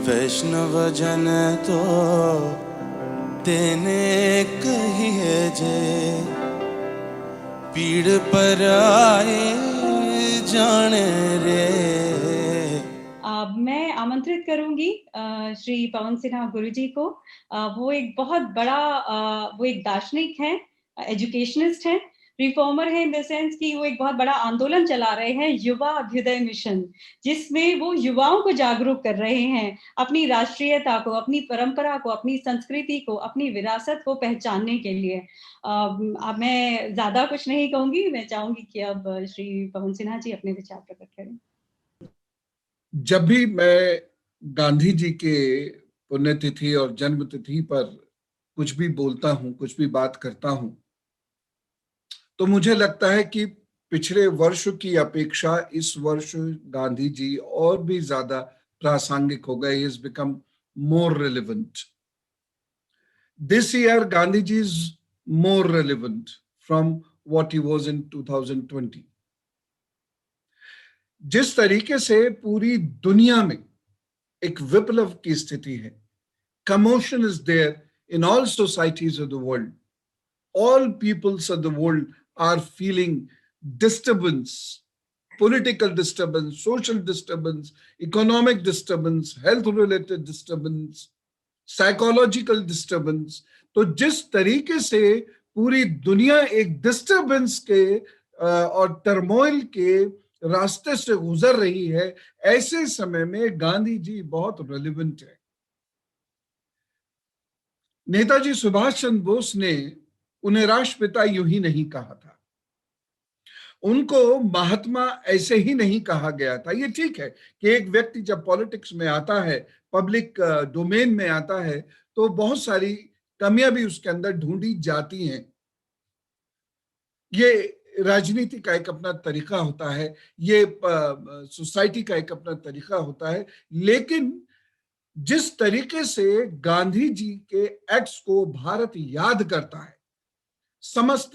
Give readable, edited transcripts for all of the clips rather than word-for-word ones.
वैष्णव जन तो तेने कहिए जे, पीड़ पर आए जाने रे। मैं आमंत्रित करूंगी श्री पवन सिन्हा गुरुजी को। वो एक बहुत बड़ा वो एक दार्शनिक हैं, एजुकेशनिस्ट हैं, रिफॉर्मर है इन द सेंस कि वो एक बहुत बड़ा आंदोलन चला रहे हैं, युवा अभ्युदय मिशन, जिसमें वो युवाओं को जागरूक कर रहे हैं अपनी राष्ट्रीयता को, अपनी परंपरा को, अपनी संस्कृति को, अपनी विरासत को पहचानने के लिए। अब मैं ज्यादा कुछ नहीं कहूंगी, मैं चाहूंगी कि अब श्री पवन सिन्हा जी अपने विचार प्रकट करें। जब भी मैं गांधी जी के पुण्यतिथि और जन्म तिथि पर कुछ भी बोलता हूं, कुछ भी बात करता हूं, तो मुझे लगता है कि पिछले वर्ष की अपेक्षा इस वर्ष गांधी जी और भी ज्यादा प्रासंगिक हो गए। Is become more relevant this year. Gandhi ji is more relevant from what he was in 2020। जिस तरीके से पूरी दुनिया में एक विप्लव की स्थिति है, commotion is there in all societies of the world. All peoples of the world are feeling disturbance, political disturbance, social disturbance, economic disturbance, health related disturbance, psychological disturbance. तो जिस तरीके से पूरी दुनिया एक डिस्टर्बेंस के और टर्मोइल के रास्ते से गुजर रही है, ऐसे समय में गांधी जी बहुत रेलिवेंट है। नेताजी सुभाष चंद्र बोस ने उन्हें राष्ट्रपिता यूं ही नहीं कहा था, उनको महात्मा ऐसे ही नहीं कहा गया था। ये ठीक है कि एक व्यक्ति जब पॉलिटिक्स में आता है, पब्लिक डोमेन में आता है, तो बहुत सारी कमियां भी उसके अंदर ढूंढी जाती हैं। ये राजनीति का एक अपना तरीका होता है, ये सोसाइटी का एक अपना तरीका होता है। लेकिन जिस तरीके से गांधी जी के एक्ट्स को भारत याद करता है, समस्त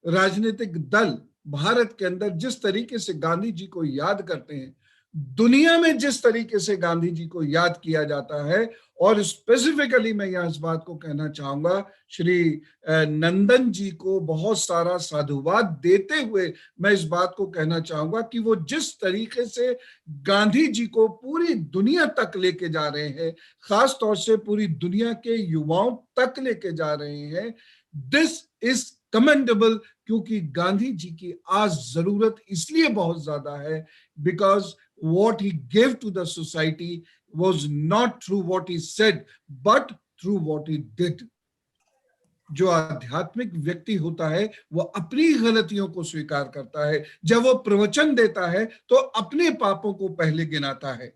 राजनीतिक दल भारत के अंदर जिस तरीके से गांधी जी को याद करते हैं, दुनिया में जिस तरीके से गांधी जी को याद किया जाता है, और स्पेसिफिकली मैं यहां इस बात को कहना चाहूंगा, श्री नंदन जी को बहुत सारा साधुवाद देते हुए मैं इस बात को कहना चाहूंगा कि वो जिस तरीके से गांधी जी को पूरी दुनिया तक लेके जा रहे हैं, खास तौर से पूरी दुनिया के युवाओं तक लेके जा रहे हैं, दिस इज कमेंडेबल। क्योंकि गांधी जी की आज जरूरत इसलिए बहुत ज्यादा है because what he gave to the society was not through what he said but through what he did. जो आध्यात्मिक व्यक्ति होता है वो अपनी गलतियों को स्वीकार करता है, जब वो प्रवचन देता है तो अपने पापों को पहले गिनाता है।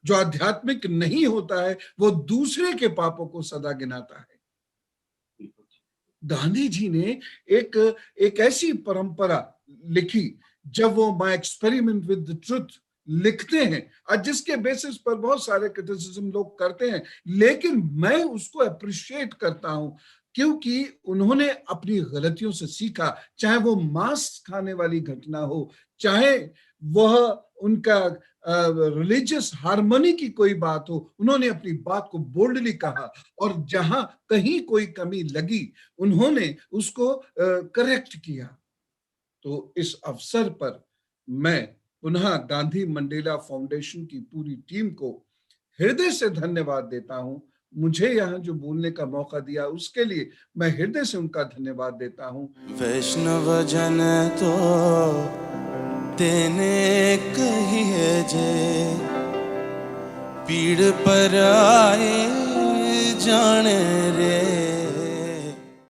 जो आध्यात्मिक नहीं होता है वो दूसरे के पापों को सदा गिनाता है। गांधी जी ने एक ऐसी परंपरा लिखी, जब वो my experiment with the truth लिखते हैं, और जिसके बेसिस पर बहुत सारे क्रिटिसिज्म लोग करते हैं, लेकिन मैं उसको अप्रिशिएट करता हूं क्योंकि उन्होंने अपनी गलतियों से सीखा। चाहे वो मांस खाने वाली घटना हो, चाहे वह उनका रिलीजियस हार्मनी की कोई बात हो, उन्होंने अपनी बात को बोल्डली कहा, और जहां कहीं कोई कमी लगी उन्होंने उसको करेक्ट किया। तो इस अवसर पर मैं पुनः गांधी मंडेला फाउंडेशन की पूरी टीम को हृदय से धन्यवाद देता हूं। मुझे यहाँ जो बोलने का मौका दिया उसके लिए मैं हृदय से उनका धन्यवाद देता हूं। वैष्णव जन तो तेने कहिए जे, पीड़ पर आए जाने रे।